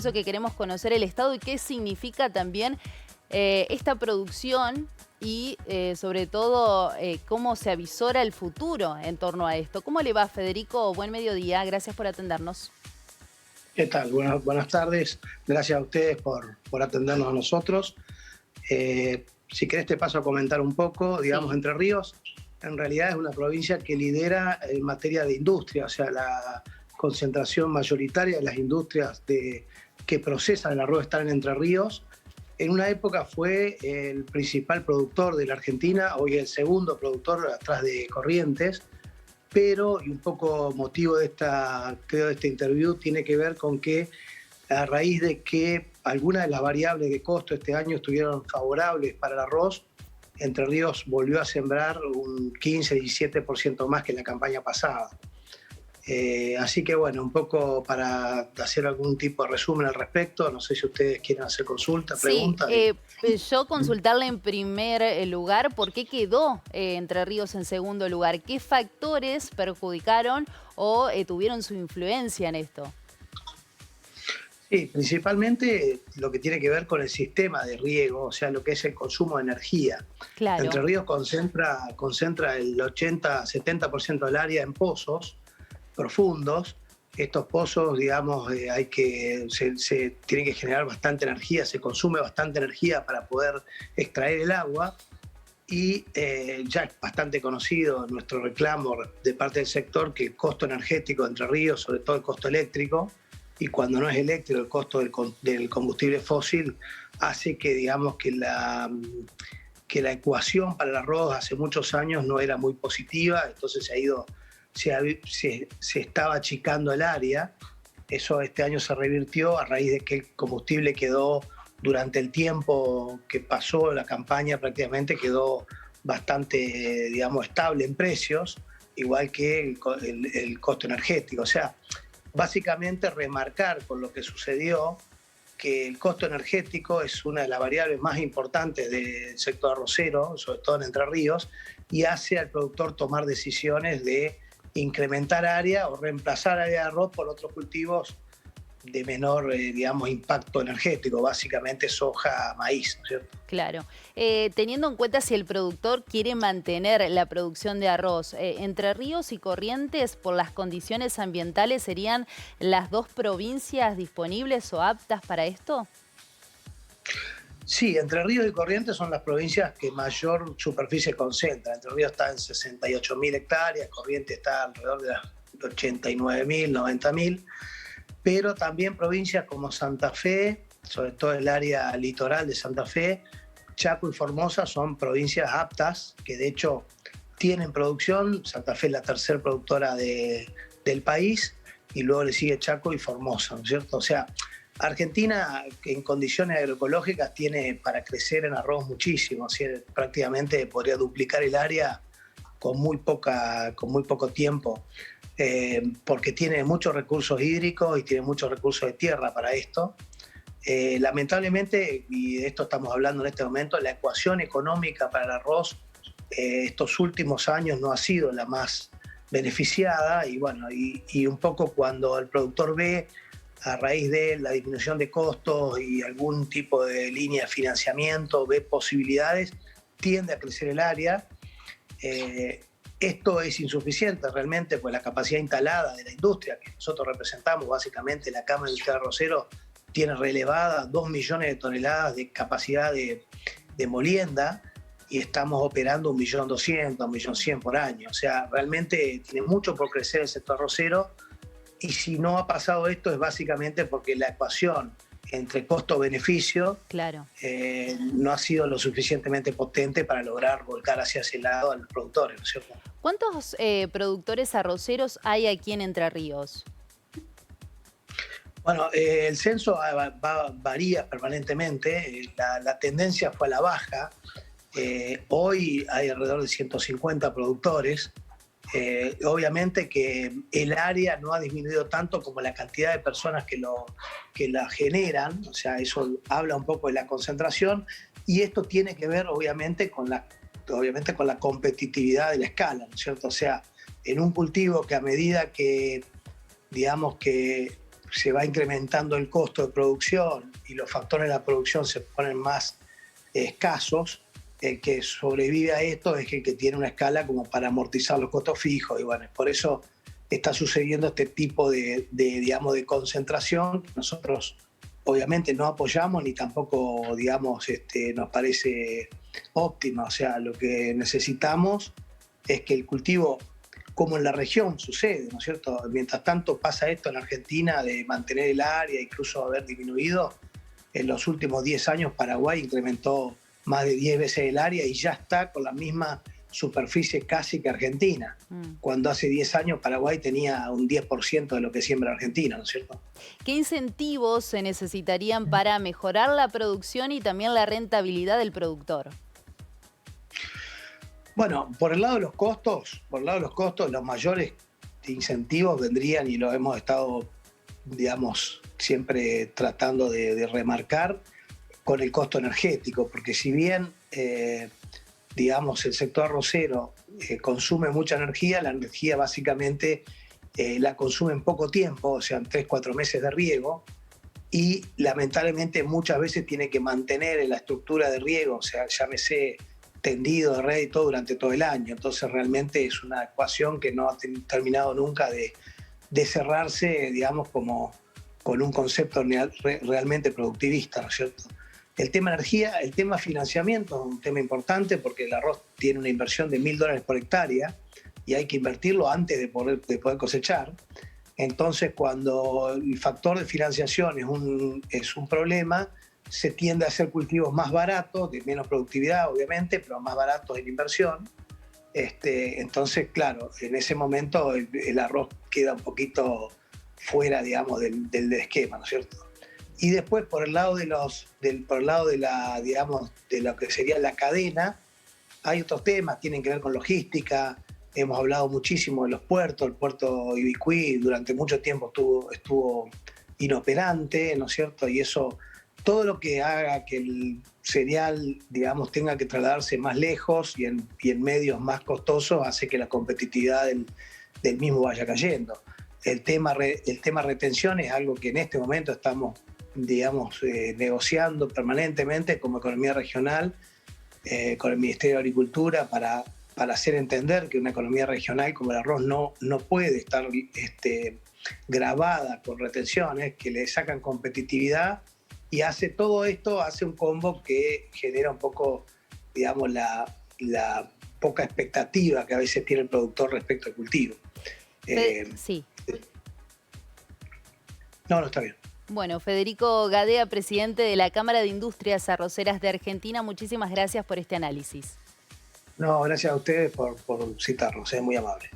eso que queremos conocer el estado y qué significa también esta producción y sobre todo cómo se avisora el futuro en torno a esto. ¿Cómo le va, Federico? Buen mediodía, gracias por atendernos. ¿Qué tal? Buenas tardes. Gracias a ustedes por atendernos a nosotros. Si querés te paso a comentar un poco. Digamos, Sí. Entre Ríos en realidad es una provincia que lidera en materia de industria, o sea, la concentración mayoritaria de las industrias que procesan el arroz está en Entre Ríos. En una época fue el principal productor de la Argentina, hoy el segundo productor atrás de Corrientes. Pero, y un poco motivo de creo, de esta interview, tiene que ver con que a raíz de que algunas de las variables de costo este año estuvieron favorables para el arroz, Entre Ríos volvió a sembrar un 15-17% más que en la campaña pasada. Así que bueno, un poco para hacer algún tipo de resumen al respecto, no sé si ustedes quieren hacer consultas, Sí, preguntas. yo consultarle en primer lugar por qué quedó Entre Ríos en segundo lugar. ¿Qué factores perjudicaron o tuvieron su influencia en esto? Sí, principalmente lo que tiene que ver con el sistema de riego, o sea, lo que es el consumo de energía. Entre Claro. Ríos concentra el 80-70% del área en pozos profundos. Estos pozos, digamos, se tienen que generar bastante energía, se consume bastante energía para poder extraer el agua. Y ya es bastante conocido nuestro reclamo de parte del sector que el costo energético de Entre Ríos, sobre todo el costo eléctrico, y cuando no es eléctrico el costo del combustible fósil, hace que, digamos, que la ecuación para el arroz hace muchos años no era muy positiva, entonces se estaba achicando el área. Eso este año se revirtió a raíz de que el combustible quedó, durante el tiempo que pasó la campaña, prácticamente quedó bastante, digamos, estable en precios, igual que el costo energético. O sea, básicamente remarcar con lo que sucedió que el costo energético es una de las variables más importantes del sector arrocero, sobre todo en Entre Ríos, y hace al productor tomar decisiones de incrementar área o reemplazar área de arroz por otros cultivos de menor, digamos, impacto energético, básicamente soja, maíz, ¿no es cierto? Claro. Teniendo en cuenta si el productor quiere mantener la producción de arroz, Entre Ríos y Corrientes, por las condiciones ambientales, ¿serían las dos provincias disponibles o aptas para esto? Sí, Entre Ríos y Corrientes son las provincias que mayor superficie concentran. Entre Ríos está en 68.000 hectáreas, Corrientes está alrededor de las 89.000, 90.000, pero también provincias como Santa Fe, sobre todo el área litoral de Santa Fe, Chaco y Formosa son provincias aptas, que de hecho tienen producción. Santa Fe es la tercera productora del país, y luego le sigue Chaco y Formosa, ¿no es cierto? O sea, Argentina en condiciones agroecológicas tiene para crecer en arroz muchísimo, o sea, prácticamente podría duplicar el área con muy poco tiempo, porque tiene muchos recursos hídricos y tiene muchos recursos de tierra para esto. Lamentablemente, y de esto estamos hablando en este momento, la ecuación económica para el arroz estos últimos años no ha sido la más beneficiada, y bueno, y un poco cuando el productor ve, a raíz de la disminución de costos y algún tipo de línea de financiamiento, ve posibilidades, tiende a crecer el área. Esto es insuficiente realmente, pues la capacidad instalada de la industria que nosotros representamos, básicamente la Cámara Industrial Arrocero, tiene relevada 2 millones de toneladas de capacidad de molienda, y estamos operando 1.200.000, 1.100.000 por año. O sea, realmente tiene mucho por crecer el sector arrocero, y si no ha pasado esto es básicamente porque la ecuación entre costo-beneficio Claro. no ha sido lo suficientemente potente para lograr volcar hacia ese lado a los productores, ¿no es cierto? ¿Cuántos productores arroceros hay aquí en Entre Ríos? Bueno, el censo varía permanentemente, la tendencia fue a la baja. Hoy hay alrededor de 150 productores. Obviamente que el área no ha disminuido tanto como la cantidad de personas que la generan, o sea, eso habla un poco de la concentración, y esto tiene que ver obviamente con la competitividad de la escala, ¿no es cierto? O sea, en un cultivo que a medida que, digamos, que se va incrementando el costo de producción y los factores de la producción se ponen más escasos, el que sobrevive a esto es el que tiene una escala como para amortizar los costos fijos. Y bueno, por eso está sucediendo este tipo digamos, de concentración. Nosotros obviamente no apoyamos ni tampoco, digamos, nos parece óptima. O sea, lo que necesitamos es que el cultivo, como en la región sucede, ¿no es cierto? Mientras tanto pasa esto en Argentina de mantener el área, incluso haber disminuido. En los últimos 10 años Paraguay incrementó más de 10 veces el área y ya está con la misma superficie casi que Argentina. Cuando hace 10 años Paraguay tenía un 10% de lo que siembra Argentina, ¿no es cierto? ¿Qué incentivos se necesitarían para mejorar la producción y también la rentabilidad del productor? Bueno, por el lado de los costos, los mayores incentivos vendrían, y lo hemos estado, digamos, siempre tratando de remarcar, con el costo energético, porque si bien, digamos, el sector arrocero consume mucha energía, la energía básicamente la consume en poco tiempo, o sea, en 3-4 meses de riego, y lamentablemente muchas veces tiene que mantener la estructura de riego, o sea, llámese tendido de red y todo durante todo el año. Entonces realmente es una ecuación que no ha terminado nunca de cerrarse, digamos, como con un concepto realmente productivista, ¿no es cierto? El tema energía, el tema financiamiento es un tema importante porque el arroz tiene una inversión de $1.000 por hectárea y hay que invertirlo antes de poder cosechar. Entonces, cuando el factor de financiación es un problema, se tiende a hacer cultivos más baratos, de menos productividad, obviamente, pero más baratos en inversión. Entonces, claro, en ese momento el arroz queda un poquito fuera, digamos, del esquema, ¿no es cierto? Y después, por el lado digamos, de lo que sería la cadena, hay otros temas, tienen que ver con logística. Hemos hablado muchísimo de los puertos. El puerto Ibicuí durante mucho tiempo estuvo inoperante, ¿no es cierto? Y eso, todo lo que haga que el cereal, digamos, tenga que trasladarse más lejos y en medios más costosos, hace que la competitividad del mismo vaya cayendo. El tema retención es algo que en este momento estamos, digamos, negociando permanentemente como economía regional con el Ministerio de Agricultura para hacer entender que una economía regional como el arroz no puede estar grabada con retenciones que le sacan competitividad, y todo esto hace un combo que genera un poco, digamos, la poca expectativa que a veces tiene el productor respecto al cultivo. Sí. No, está bien. Bueno, Federico Gadea, presidente de la Cámara de Industrias Arroceras de Argentina, muchísimas gracias por este análisis. No, gracias a ustedes por citarnos, es muy amable.